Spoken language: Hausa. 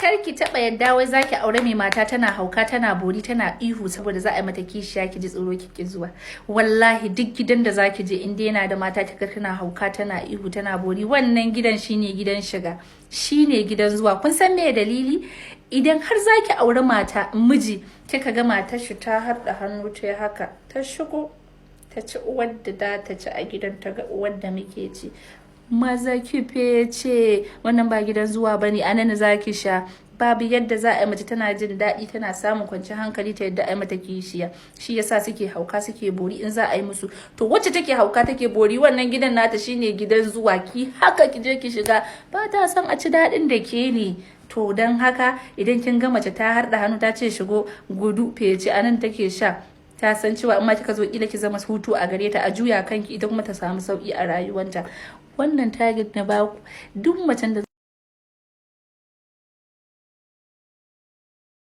kar ki taba yadda wai zaki aure mai mata tana hauka tana bori tana ihu saboda za a yi mata kishiya ki ji tsoro ki zuwa. Wallahi duk gidan da zaki je inda yana da mata kika tana hauka tana ihu tana bori, wannan gidan shine gidan shiga, shine gidan zuwa. Kun san me dalili? Idan har zaki aure mata miji kika ga matar shi ta harda hannu ta haka ta shigo ta ci uwar da ta ci a gidan, ta ga uwar da muke ci, maza ki fece, wannan ba gidan zuwa bane, anan zaki sha. Babu yadda za a yi mace tana jin daɗi tana samun kwanciyar hankali ta yadda a yi mata kishiya. Shi yasa suke hauka suke bori in za a yi musu. To wacce take hauka take bori, wannan gidan nata shine gidan zuwa, ki haka ki je ki shiga, ba ta son a ci daɗin da ke ne. To don haka idan kin ga mace ta harda hannu ta ce shigo, gudu fece, anan take sha, ta san cewa in ma kika zo kila ki zama hutu a gare ta, a juya kanki ita kuma ta samu sauki a rayuwanta. Wannan target na baku, duk macen da